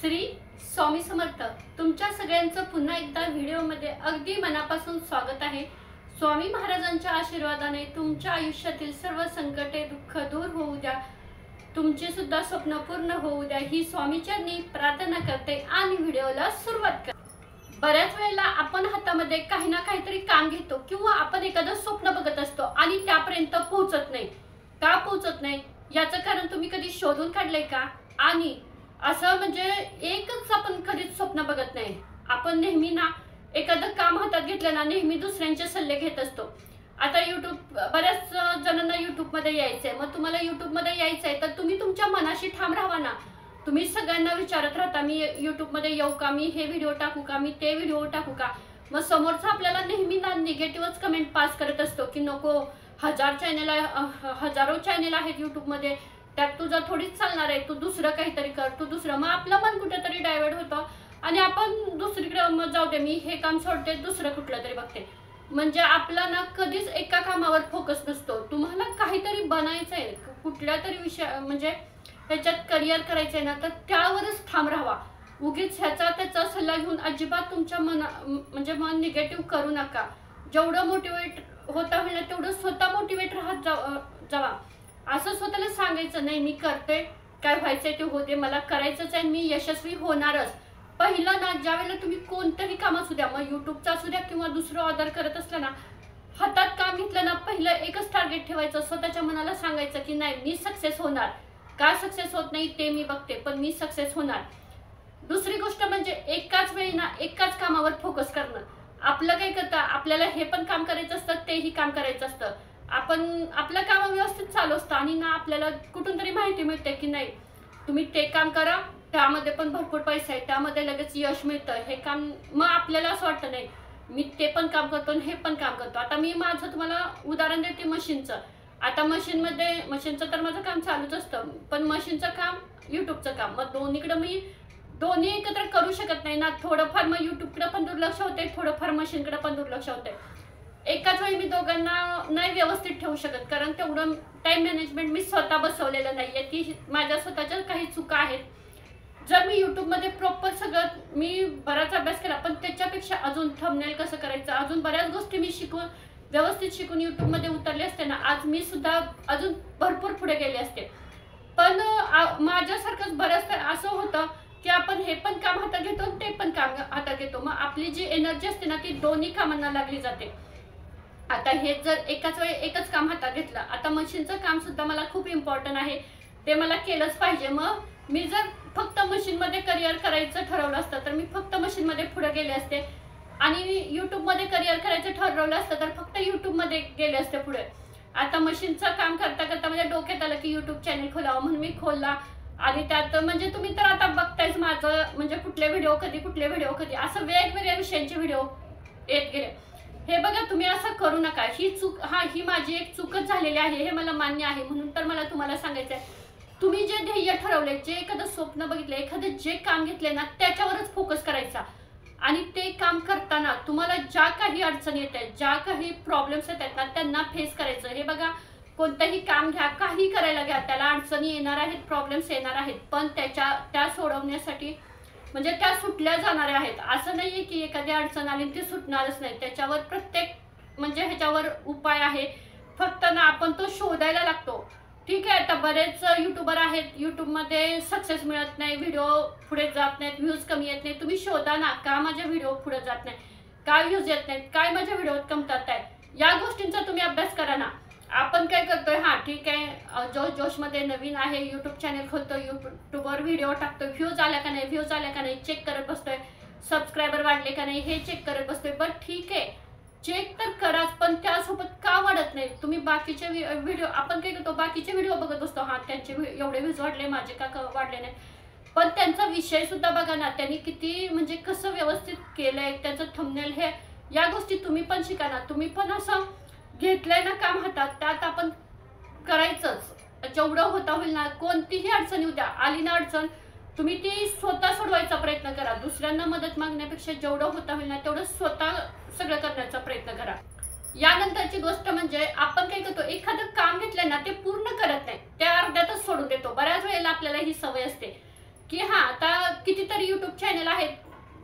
श्री स्वामी समर्थ तुमच्या सगळ्यांचं पुन्हा एकदा व्हिडिओमध्ये अगदी मनापासून स्वागत आहे। स्वामी महाराजांच्या आशीर्वादाने तुमच्या आयुष्यातील सर्व संकटे दुःख दूर होऊ द्या, तुमचे सुद्धा स्वप्न पूर्ण होऊ द्या ही स्वामीचरणी प्रार्थना करते आणि व्हिडिओला सुरुवात करते। बऱ्याच वेळेला आपण हातामध्ये काही ना काहीतरी काम घेतो किंवा आपण एखादं स्वप्न बघत असतो आणि त्यापर्यंत पोहोचत नाही। का पोहोचत नाही याचं कारण तुम्ही कधी शोधून काढलंय का? आणि असं म्हणजे एकच आपण कधीच स्वप्न बघत नाही। आपण नेहमी ना एखादं काम हातात घेतलं ना नेहमी दुसऱ्यांचे सल्ले घेत असतो। आता YouTube बऱ्याच जणांना YouTube मध्ये यायचंय, मग तुम्हाला YouTube मध्ये यायचंय तर तुम्ही तुमच्या मनाशी ठाम राहा ना। तुम्ही सगळ्यांना विचारत राहता मी YouTube मध्ये येऊ का, मी हे व्हिडिओ टाकू का, मी ते व्हिडिओ टाकू का। मग समोरचा आपल्याला नेहमी ना निगेटिव्हच कमेंट पास करत असतो की नको, हजारो चॅनल आहेत YouTube मध्ये, त्यात तुझा थोडीच चालणार आहे, तू दुसरं काहीतरी कर, तू दुसरं। मग आपलं मन कुठेतरी डायव्हर्ट होतं आणि आपण दुसरीकडे मग जाऊ दे मी हे काम सोडते दुसरं कुठलं तरी बघते। म्हणजे आपला ना कधीच एका कामावर फोकस नसतो। तुम्हाला काहीतरी बनायचंय, कुठल्या तरी विषय म्हणजे ह्याच्यात करिअर करायचंय ना तर त्यावरच ठाम राहावा। उगीच ह्याचा त्याचा सल्ला घेऊन अजिबात तुमच्या म्हणजे मन निगेटिव्ह करू नका। जेवढं मोटिवेट होता होईल ना तेवढं स्वतः मोटिवेट राहत जावा। असं स्वतःला सांगायचं नाही मी करते, काय व्हायचंय ते होते, मला करायचंच आहे, मी यशस्वी होणारच। पहिलं ना ज्यावेळेला तुम्ही कोणतंही काम असू द्या, मग YouTubeचा असू द्या किंवा दुसरं ऑर्डर करत असलं ना, हातात काम घेतलं ना पहिलं एकच टार्गेट ठेवायचं, स्वतःच्या मनाला सांगायचं की नाही मी सक्सेस होणार। का सक्सेस होत नाही ते मी बघते पण मी सक्सेस होणार। दुसरी गोष्ट म्हणजे एकाच वेळी ना एकाच कामावर फोकस करणं। आपलं काय करता, आपल्याला हे पण काम करायचं असतं तेही काम करायचं असतं। आपण आपलं काम व्यवस्थित चालू असतं आणि ना आपल्याला कुठून तरी माहिती मिळते की नाही तुम्ही ते काम करा, त्यामध्ये पण भरपूर पैसा आहे, त्यामध्ये लगेच यश मिळतं हे काम। मग आपल्याला असं वाटतं नाही मी ते पण काम करतो आणि हे पण काम करतो। आता मी माझं तुम्हाला उदाहरण देते मशीनचं। आता मशीनचं तर माझं काम चालूच असतं, पण मशीनचं काम YouTubeचं काम, मग दोन्हीकडे मी दोन्ही एकत्र करू शकत नाही ना। थोडंफार मग YouTubeकडे पण दुर्लक्ष होते, थोडंफार मशीनकडे पण दुर्लक्ष होते। एकाच वेळी मी दोघांना नाही व्यवस्थित ठेवू शकत, कारण तेवढं टाइम मॅनेजमेंट मी स्वतः बसवलेलं नाहीये, ती माझ्या स्वतःच्या काही चुका आहेत। जर मी YouTube मध्ये प्रॉपर सगळं मी बराच अभ्यास केला, पण त्याच्यापेक्षा अजून थंबनेल कसं करायचं, अजून बऱ्याच गोष्टी मी व्यवस्थित शिकून YouTube मध्ये उतरले असते ना, आज मी सुद्धा अजून भरपूर पुढे गेले असते। पण माझ्यासारखंच बऱ्याच असं होतं की आपण हे पण काम हातात घेतो ते पण काम हातात घेतो, मग आपली जी एनर्जी असते ना ती दोन्ही कामांना लागली जाते। आता हे जर एकाच वेळी एकच काम हातात घेतलं, आता मशीनचं काम सुद्धा मला खूप इम्पॉर्टंट आहे, ते मला केलंच पाहिजे। मग मी जर फक्त मशीनमध्ये करिअर करायचं ठरवलं असतं तर मी फक्त मशीनमध्ये पुढे गेले असते, आणि YouTubeमध्ये करिअर करायचं ठरवलं असतं तर फक्त YouTubeमध्ये गेले असते पुढे। आता मशीनचं काम करता करता म्हणजे डोक्यात आलं की YouTube चॅनल खोलावं म्हणून मी खोलला, आणि त्यात म्हणजे तुम्ही तर आता बघतायच माझं म्हणजे कुठले व्हिडिओ कधी असं वेगवेगळ्या विषयांचे व्हिडिओ येत गेले। हे बघा तुम्ही असं करू नका, ही चूक ही माझी एक चूकच झालेली आहे हे मला मान्य आहे। म्हणून तर मला तुम्हाला सांगायचं आहे, तुम्ही जे ध्येय ठरवले, जे एखादं स्वप्न बघितले, एखादं जे काम घेतले ना त्याच्यावरच फोकस करायचा। आणि ते काम करताना तुम्हाला ज्या काही अडचणी येत आहेत, ज्या काही प्रॉब्लेम्स येतात ना त्यांना फेस करायचं। हे बघा कोणतंही काम घ्या, काही करायला घ्या, त्याला अडचणी येणार आहेत, प्रॉब्लेम्स येणार आहेत, पण त्या सोडवण्यासाठी म्हणजे त्या सुटल्या जाणाऱ्या आहेत। असं नाहीये की एखादी अडचण आली ती सुटणारच नाही, त्याच्यावर प्रत्येक म्हणजे ह्याच्यावर उपाय आहे, फक्त ना आपण तो शोधायला लागतो। ठीक आहे, आता बरेच युट्यूबर आहेत, YouTube सक्सेस मिळत नाही, व्हिडिओ पुढे जात नाहीत, व्ह्यूज कमी येत नाही। तुम्ही शोधा ना का माझे व्हिडिओ पुढे जात नाही, काय व्ह्यूज येत नाहीत, काय माझ्या व्हिडिओत कमतरता आहे, या गोष्टींचा तुम्ही अभ्यास करा ना। आपण काय करतोय, ठीक आहे जोशमध्ये नवीन आहे, YouTube चॅनल खोलतोय, YouTubeवर व्हिडिओ टाकतोय, व्ह्यूज आल्या का नाही चेक करत बसतोय, सबस्क्रायबर वाढले का नाही हे चेक करत बसतोय। बरं ठीक आहे चेक तर कराच, पण त्यासोबत का वाढत नाही तुम्ही बाकीचे व्हिडिओ, आपण काय करतो बाकीचे व्हिडिओ बघत बसतो, त्यांचे एवढे व्ह्यूज वाढले माझे का वाढले नाही, पण त्यांचा विषय सुद्धा बघा ना, त्यांनी किती म्हणजे कसं व्यवस्थित केलंय, त्याचं थंबनेल हे या गोष्टी तुम्ही पण शिका ना। तुम्ही पण असं घेतलंय ना काम हातात, त्यात आपण करायचंच जेवढं होता होईल ना। कोणतीही अडचण उद्या आली ना अडचण, तुम्ही ती स्वतः सोडवायचा प्रयत्न करा, दुसऱ्यांना मदत मागण्यापेक्षा जेवढं होता होईल ना तेवढं स्वतः सगळं करण्याचा प्रयत्न करा। यानंतरची गोष्ट म्हणजे आपण काय करतो, एखादं काम घेतलंय ना ते पूर्ण करत नाही, त्या अर्ध्यातच सोडून देतो। बऱ्याच वेळेला आपल्याला ही सवय असते की हा आता कितीतरी युट्यूब चॅनल आहेत,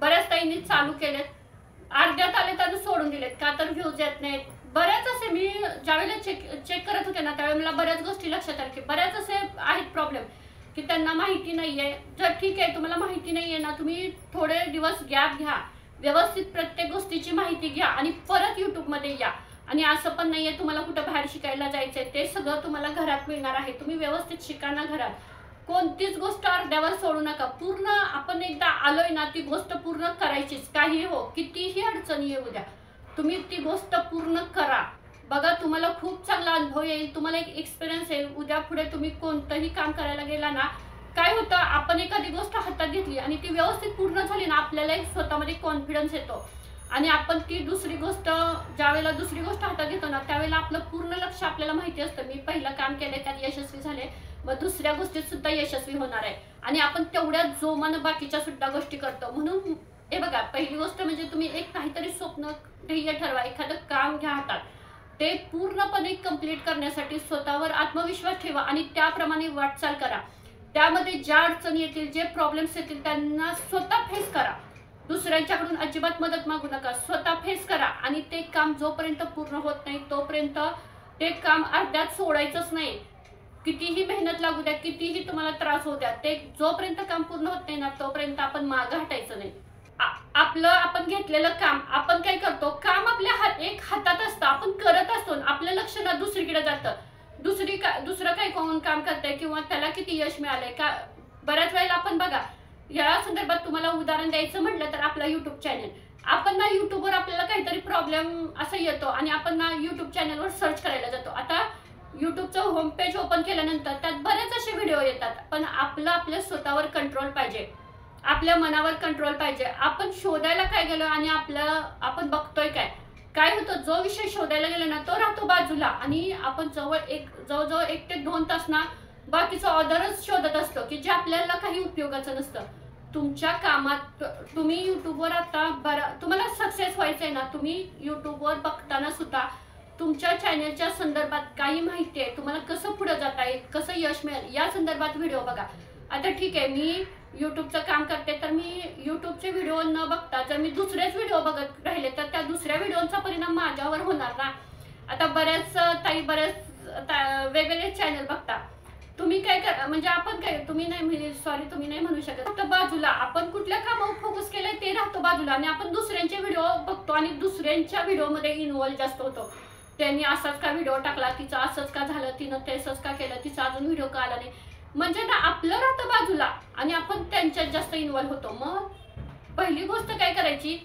बऱ्याच ताईंनी चालू केलेत, अर्ध्यात आले तर सोडून दिलेत का तर व्ह्यूज येत नाहीत. बऱ्याच असे मी ज्यावेळेला चेक करत होते ना त्यावेळेला मला बऱ्याच गोष्टी लक्षात आल्या की बऱ्याच असे आहेत प्रॉब्लेम की त्यांना माहिती नाहीये. जर ठीक आहे तुम्हाला माहिती नाहीये ना, तुम्ही थोडे दिवस गॅप घ्या, व्यवस्थित प्रत्येक गोष्टीची माहिती घ्या आणि परत यूट्यूबमध्ये या. आणि असं पण नाहीये तुम्हाला कुठं बाहेर शिकायला जायचंय, ते सगळं तुम्हाला घरात मिळणार आहे. तुम्ही व्यवस्थित शिका ना घरात. कोणतीच गोष्ट अर्ध्यावर सोडू नका. पूर्ण आपण एकदा आलोय ना ती गोष्ट पूर्ण करायचीच, काही हो कितीही अडचणी येऊ द्या, तुम्ही ती गोष्ट पूर्ण करा. बघा तुम्हाला खूप चांगला अनुभव येईल, तुम्हाला एक एक्सपिरियन्स येईल. उद्या पुढे तुम्ही कोणतंही काम करायला गेला ना, काय होतं आपण एखादी गोष्ट हातात घेतली आणि ती व्यवस्थित पूर्ण झाली ना, आपल्याला एक स्वतःमध्ये कॉन्फिडन्स येतो आणि आपण ती दुसरी गोष्ट ज्यावेळेला दुसरी गोष्ट हातात घेतो ना त्यावेळेला आपलं पूर्ण लक्ष आपल्याला माहिती असतं मी पहिलं काम केलंय त्यात यशस्वी झाले, मग दुसऱ्या गोष्टीत सुद्धा यशस्वी होणार आहे. आणि आपण तेवढ्या जोमानं बाकीच्या सुद्धा गोष्टी करतो. म्हणून हे बघा, पहिली गोष्ट म्हणजे तुम्ही एक काहीतरी स्वप्न ध्येय ठरवा, एखादं काम घ्या हातात, ते पूर्णपणे कंप्लीट करण्यासाठी स्वतःवर आत्मविश्वास ठेवा आणि त्याप्रमाणे वाटचाल करा. त्यामध्ये ज्या अडचणी येतील, जे प्रॉब्लेम्स येतील त्यांना स्वतः फेस करा. दुसऱ्यांच्याकडून अजिबात मदत मागू नका, स्वतः फेस करा. आणि ते काम जोपर्यंत पूर्ण होत नाही तोपर्यंत ते काम अर्ध्यात सोडायचंच नाही. कितीही मेहनत लागू द्या, कितीही तुम्हाला त्रास होऊ द्या, ते जोपर्यंत काम पूर्ण होत नाही ना तोपर्यंत आपण मागं हटायचं नाही. आपलं आपण घेतलेलं काम आपण काय करतो, काम आपल्या एक हातात असतं, आपण करत असतो, आपलं लक्ष ना दुसरीकडे जातं. दुसरं काही कोण काम करतंय किंवा त्याला किती यश मिळालंय का. बऱ्याच वेळेला आपण बघा, या संदर्भात तुम्हाला उदाहरण द्यायचं म्हटलं तर आपला युट्यूब चॅनल, आपण ना युट्यूबवर आपल्याला काहीतरी प्रॉब्लेम असा येतो आणि आपण ना युट्यूब चॅनलवर सर्च करायला जातो. आता युट्यूबचं होम पेज ओपन केल्यानंतर त्यात बरेच असे व्हिडिओ येतात, पण आपल्या स्वतःवर कंट्रोल पाहिजे, आपल्या मनावर कंट्रोल पाहिजे. आपण शोधायला काय गेलो आणि आपण बघतोय काय होतं, जो विषय शोधायला गेलो ना तो राहतो बाजूला आणि आपण जवळजवळ 1 ते 2 तास ना बाकीचं ऑर्डरच शोधत असतो की जे आपल्याला काही उपयोगाचं नसतं. तुमच्या कामात तुम्ही युट्यूबवर आता तुम्हाला सक्सेस व्हायचंय ना, तुम्ही युट्यूबवर बघताना सुद्धा तुमच्या चॅनलच्या संदर्भात काही माहिती आहे, तुम्हाला कसं पुढे जाता येईल, कसं यश मिळेल या संदर्भात व्हिडिओ बघा. आता ठीक आहे मी युट्यूबचं काम करते तर मी युट्यूबचे व्हिडिओ न बघता जर मी दुसरेच व्हिडिओ बघत राहिले तर त्या दुसऱ्या व्हिडिओचा परिणाम माझ्यावर होणार ना. आता बऱ्याच वेगवेगळे चॅनल बघता, तुम्ही काय करा म्हणजे आपण काय तुम्ही नाही म्हणू शकत. फक्त बाजूला आपण कुठल्या कामावर फोकस केलंय ते राहतो बाजूला आणि आपण दुसऱ्यांचे व्हिडिओ बघतो आणि दुसऱ्यांच्या व्हिडिओमध्ये इन्व्हॉल्व जास्त होतो. त्यांनी असाच का व्हिडिओ टाकला, तिचं असंच का झालं, तिनं तसंच का केलं, तिचा अजून व्हिडिओ का आला नाही, म्हणजे ना आपलं राहतं बाजूला आणि आपण त्यांच्यात जास्त इन्व्हॉल्व होतो. मग पहिली गोष्ट काय करायची,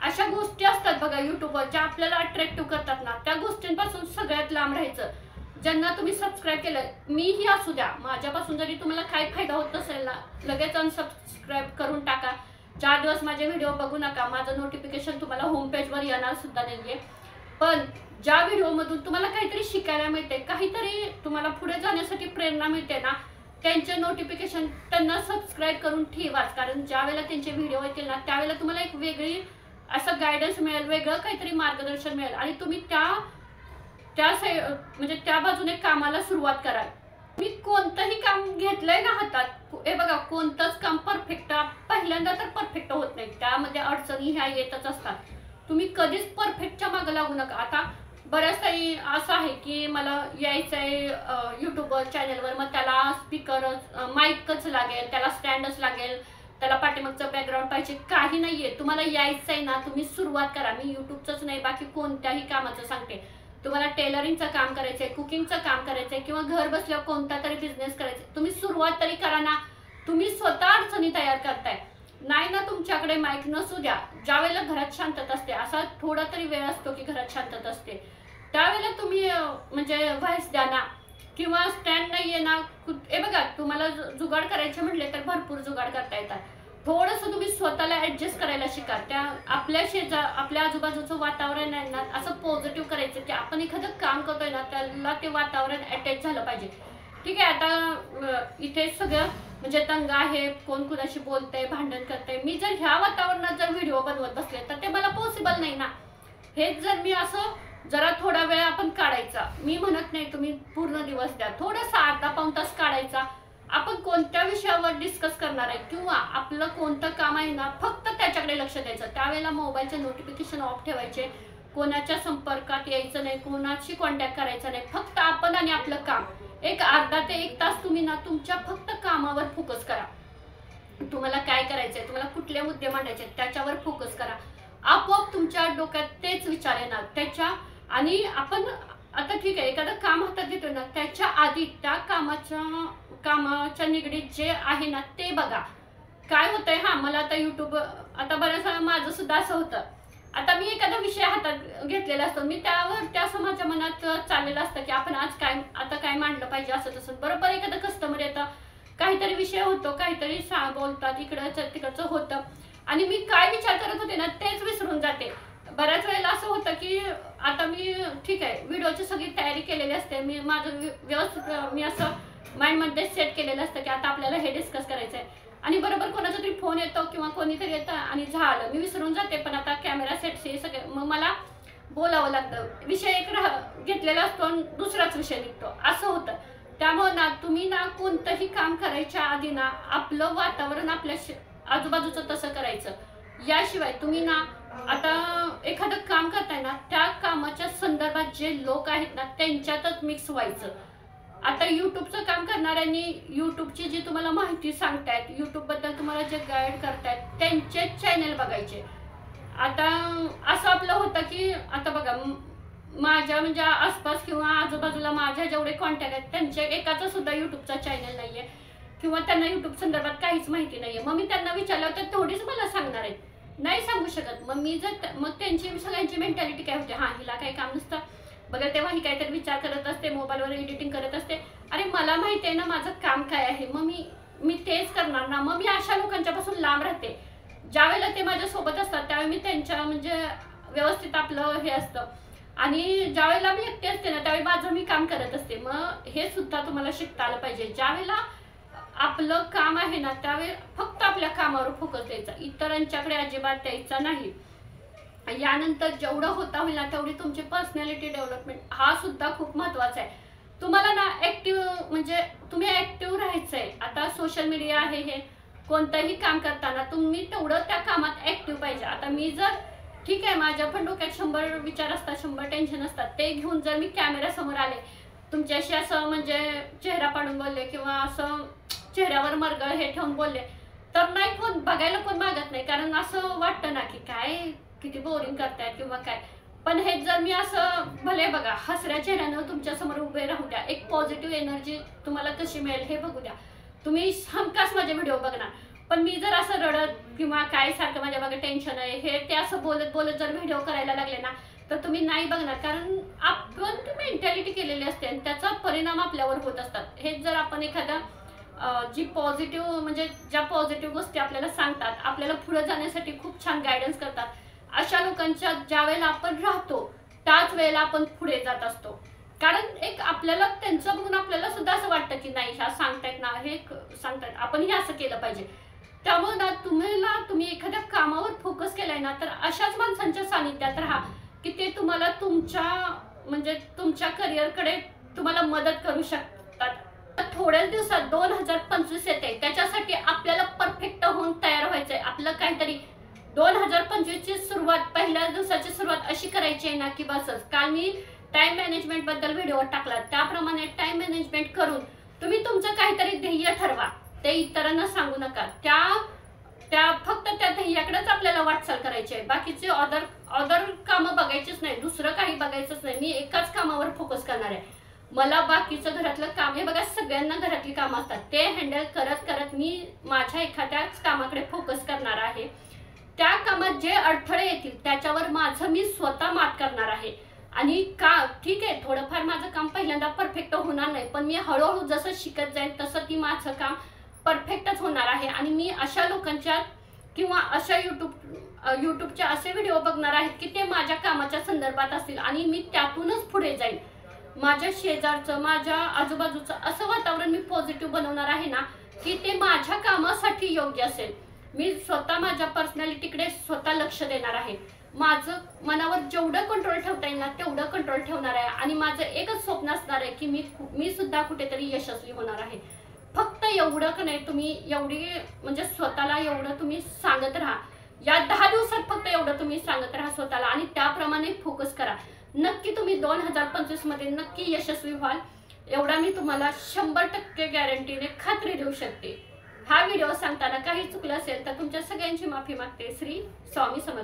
अशा गोष्टी असतात बघा युट्यूबवर ज्या आपल्याला अट्रॅक्टिव्ह करतात ना, त्या गोष्टींपासून सगळ्यात लांब राहायचं. ज्यांना तुम्ही सबस्क्राईब केलं, मीही असू द्या, माझ्यापासून जरी तुम्हाला काय फायदा होत नसेल ना लगेच अनसबस्क्राईब करून टाका. 4 दिवस माझे व्हिडिओ बघू नका, माझं नोटिफिकेशन तुम्हाला होम पेजवर येणार सुद्धा नाहीये. पण ज्या व्हिडिओमधून तुम्हाला काहीतरी शिकायला मिळते, काहीतरी तुम्हाला पुढे जाण्यासाठी प्रेरणा मिळते ना, त्यांचे नोटिफिकेशन त्यांना सबस्क्राईब करून ठेवाच. कारण ज्या वेळेला त्यांचे व्हिडिओ येतील ना त्यावेळेला तुम्हाला एक वेगळी असं गायडन्स मिळेल, वेगळं काहीतरी मार्गदर्शन मिळेल आणि तुम्ही त्या बाजूने कामाला सुरुवात कराल. मी कोणतंही काम घेतलंय ना हातात, हे बघा कोणतंच काम परफेक्ट पहिल्यांदा तर परफेक्ट होत नाही, त्यामध्ये अडचणी ह्या येतच असतात. तुम्ही कधीच परफेक्टच्या मागे लागू नका. आता बऱ्याच काही असं आहे की मला यायचंय युट्यूबवर चॅनलवर, मग त्याला स्पीकरच माईकच लागेल, त्याला स्टँडच लागेल, त्याला पाठीमागचं बॅकग्राऊंड पाहिजे, काही नाहीये. तुम्हाला यायचंय ना तुम्ही सुरुवात करा. मी युट्यूबचंच नाही बाकी कोणत्याही कामाचं सांगते. तुम्हाला टेलरिंगचं काम करायचंय, कुकिंगचं काम करायचंय किंवा घर बसल्या कोणता तरी बिझनेस करायचा, तुम्ही सुरुवात तरी करा ना. तुम्ही स्वतः अडचणी तयार करताय नाही ना, तुमच्याकडे माईक नसू द्या, ज्या वेळेला घरात शांतता असते, असा थोडा तरी वेळ असतो की घरात शांतता असते, त्यावेळेला तुम्ही म्हणजे व्हॉइस द्या ना. किंवा स्टँड नाहीये ना, हे बघा तुम्हाला जुगाड करायचे म्हटले तर भरपूर जुगाड करता येतात. थोडंसं तुम्ही स्वतःला ऍडजस्ट करायला शिका. त्या आपल्या आजूबाजूचं वातावरण आहे ना असं पॉझिटिव्ह करायचं की आपण एखादं काम करतोय ना त्याला ते वातावरण अटॅच झालं पाहिजे. ठीक आहे, आता इथे सगळं म्हणजे दंगा आहे, कोण कुणाशी बोलतंय, भांडण करतंय, मी जर ह्या वातावरणात जर व्हिडिओ बनवत बसले तर ते मला पॉसिबल नाही ना. हेच जर मी असं जरा थोडा वेळ आपण काढायचा, मी म्हणत नाही तुम्ही पूर्ण दिवस द्या, थोडासा अर्धा पाऊण तास काढायचा, आपण कोणत्या विषयावर डिस्कस करणार आहे किंवा आपलं कोणतं काम आहे ना, फक्त त्याच्याकडे लक्ष द्यायचं. त्यावेळेला मोबाईलचे नोटिफिकेशन ऑफ ठेवायचे, कोणाच्या संपर्कात यायचं नाही, कोणाशी कॉन्टॅक्ट करायचा नाही. फक्त आपण आणि आपलं काम. एक अर्धा ते 1 तास तुम्ही ना तुमच्या फक्त कामावर फोकस करा. तुम्हाला काय करायचंय, तुम्हाला कुठले मुद्दे मांडायचे त्याच्यावर फोकस करा. आपोआप तुमच्या डोक्यात तेच विचार येणार त्याच्या. आणि आपण आता ठीक आहे, एखादं काम हातात घेतो ना, त्याच्या आधी त्या कामाच्या निगडीत जे आहे ना ते बघा. काय होतंय, मला आता युट्यूब, आता बऱ्याच वेळा माझं सुद्धा असं होतं. आता मी एखादा विषय हातात घेतलेला असतो, मी त्यावर त्या समाजाच्या मनात चाललेलं असतं की आपण आज काय मांडलं पाहिजे, असं तसं. बरोबर एखादं कस्टमर येतं, काहीतरी विषय होतो, काहीतरी बोलतात, इकडचं तिकडचं होतं, आणि मी काय विचार करत होते ना तेच विसरून जाते. बऱ्याच वेळेला असं होतं की आता मी ठीक आहे, व्हिडिओची सगळी तयारी केलेली असते, मी माझं व्यवस्थित मी असं माइंडमध्ये सेट केलेलं असतं की आता आपल्याला हे डिस्कस करायचं आहे, आणि बरोबर कोणाचा तरी फोन येतो किंवा कोणीतरी येतं आणि झालं, मी विसरून जाते. पण आता कॅमेरा सेट हे सगळे, मग मला बोलावं लागतं. विषय एक घेतलेला असतो आणि दुसराच विषय निघतो, असं होतं. त्यामुळे ना तुम्ही ना कोणतंही काम करायच्या आधी ना आपलं वातावरण आपल्या आजूबाजूचं तसं करायचं. याशिवाय तुम्ही ना आता एखादं काम करताय ना, त्या कामाच्या संदर्भात जे लोक आहेत ना त्यांच्यातच मिक्स व्हायचं. आता युट्यूबचं काम करणाऱ्यांनी युट्यूबची जी तुम्हाला माहिती सांगतायत, युट्यूबबद्दल तुम्हाला जे गाईड करतायत त्यांचे चॅनल बघायचे. आता असं आपलं होतं की आता बघा, माझ्या म्हणजे आसपास किंवा आजूबाजूला माझ्या जेवढे कॉन्टॅक्ट आहेत त्यांचे एकाचा सुद्धा युट्यूबचा चॅनल नाहीये किंवा त्यांना युट्यूब संदर्भात काहीच माहिती नाहीये. मग मी त्यांना विचारलं तर थोडीच मला सांगणार आहेत, नाही सांगू शकत. मग त्यांची सगळ्यांची मेंटॅलिटी काय होते, हिला काही काम नसतं बघा, तेव्हा ही काहीतरी विचार करत असते, मोबाईलवर एडिटिंग करत असते. अरे मला माहिती आहे ना माझं काम काय आहे, मग मी तेच करणार ना. मग मी अशा लोकांच्यापासून लांब राहते. ज्यावेळेला ते माझ्यासोबत असतात त्यावेळी मी त्यांच्या म्हणजे व्यवस्थित आपलं हे असतं, आणि ज्यावेळेला मी एकटी असते ना त्यावेळी माझं मी काम करत असते. मग हे सुद्धा तुम्हाला शिकता आलं पाहिजे. ज्यावेळेला आपलं काम आहे ना त्यावेळी फक्त आपल्या कामावर फोकस द्यायचा, इतरांच्याकडे अजिबात द्यायचा नाही. यानंतर जेवढं होता होईल ना तेवढी तुमची पर्सनॅलिटी डेव्हलपमेंट हा सुद्धा खूप महत्वाचा आहे. तुम्हाला ना ऍक्टिव्ह म्हणजे तुम्ही ऍक्टिव्ह राहायचंय. आता सोशल मीडिया आहे, हे कोणतंही काम करताना तुम्ही तेवढं त्या कामात ऍक्टिव्ह पाहिजे. आता मी जर ठीक आहे, माझ्या पण डोक्यात 100 विचार असतात, 100 टेन्शन असतात, ते घेऊन जर मी कॅमेरा समोर आले तुमच्याशी असं म्हणजे चेहरा पाडून बोलले किंवा असं चेहऱ्यावर मरगळ हे ठेवून बोलले तर नाही, कोण बघायला कोण मागत नाही. कारण असं वाटतं ना की काय किती बोरिंग करतायत किंवा काय. पण हे जर मी असं भले बघा हसऱ्या चेहऱ्यानं तुमच्या समोर उभे राहू द्या, एक पॉझिटिव्ह एनर्जी तुम्हाला कशी मिळेल हे बघू द्या. तुम्ही हमखास माझे व्हिडिओ बघणार. पण मी जर असं रडत किंवा काय सारखं माझ्या बघा टेन्शन आहे हे ते असं बोलत बोलत जर व्हिडिओ करायला लागले ना तर तुम्ही नाही बघणार. कारण आपण ती मेंटॅलिटी केलेली असते आणि त्याचा परिणाम आपल्यावर होत असतात. हेच जर आपण एखादा जी पॉझिटिव्ह म्हणजे ज्या पॉझिटिव्ह गोष्टी आपल्याला सांगतात, आपल्याला पुढे जाण्यासाठी खूप छान गायडन्स करतात, अशा लोकांच्या ज्या वेळेला आपण राहतो त्याच वेळेला आपण पुढे जात असतो. कारण एक आपल्याला त्यांचं बघून आपल्याला सुद्धा असं वाटतं की नाही ह्या सांगतायत ना, हे सांगतायत, आपणही असं केलं पाहिजे. त्यामुळे ना तुम्ही एखाद्या कामावर फोकस केलाय ना तर अशाच माणसांच्या सानिध्यात राहा की ते तुम्हाला तुमच्या करिअरकडे तुम्हाला मदत करू शकतात. थोड्याच दिवसात 2025 येते, त्याच्यासाठी आपल्याला परफेक्ट होऊन तयार व्हायचंय. आपलं काहीतरी 2025 ची सुरुवात, पहिल्या दिवसाची सुरुवात अशी करायची आहे ना की बसच. काल मी टाइम मॅनेजमेंट बद्दल व्हिडिओ टाकला, त्याप्रमाणे टाइम मॅनेजमेंट करून तुम्ही तुमचं काहीतरी ध्येय ठरवा. ते इतरांना सांगू नका. फक्त त्या ध्येयाकडेच आपल्याला वाटचाल करायची आहे. बाकीचे अदर कामं बघायचीच नाही, दुसरं काही बघायचंच नाही. मी एकाच कामावर फोकस करणार आहे. मला बाकीचं घरातलं काम, हे बघा सगळ्यांना घरातली कामं असतात, ते हँडल करत करत मी माझ्या एखाद्याच कामाकडे फोकस करणार आहे. त्या कामात जे अडथळे येतील त्याच्यावर मी स्वतः मात करणार आहे. आणि ठीक आहे, थोडंफार माझं काम पहिल्यांदा परफेक्ट होणार नाही, पण मी हळूहळू जसं शिकत जाईल तसं ती माझं काम परफेक्टच होणार आहे. आणि मी अशा लोकांच्या किंवा अशा युट्यूबचे असे व्हिडिओ बघणार आहेत की ते माझ्या कामाच्या संदर्भात असतील आणि मी त्यातूनच पुढे जाईल. माझ्या शेजारचं, माझ्या आजूबाजूचं असं वातावरण मी पॉझिटिव्ह बनवणार आहे ना की ते माझ्या कामासाठी योग्य असेल. मी स्वतः माझ्या पर्सनॅलिटीकडे स्वतः लक्ष देणार आहे. माझं मनावर जेवढं कंट्रोल ठेवता येईल ना तेवढं कंट्रोल ठेवणार आहे. आणि माझं एकच स्वप्न असणार आहे की मी सुद्धा कुठेतरी यशस्वी होणार आहे. फक्त एवढं का नाही तुम्ही एवढी म्हणजे स्वतःला एवढं तुम्ही सांगत राहा, या 10 दिवसात फक्त एवढं तुम्ही सांगत राहा स्वतःला आणि त्याप्रमाणे फोकस करा. नक्की तुम्ही 2025 मध्ये नक्की यशस्वी व्हाल, एवढा मी तुम्हाला 100% गॅरंटीने खात्री देऊ शकते. हा व्हिडिओ सांगताना काही चुकलं असेल तर तुमच्या सगळ्यांची माफी मागते. श्री स्वामी समर्थ.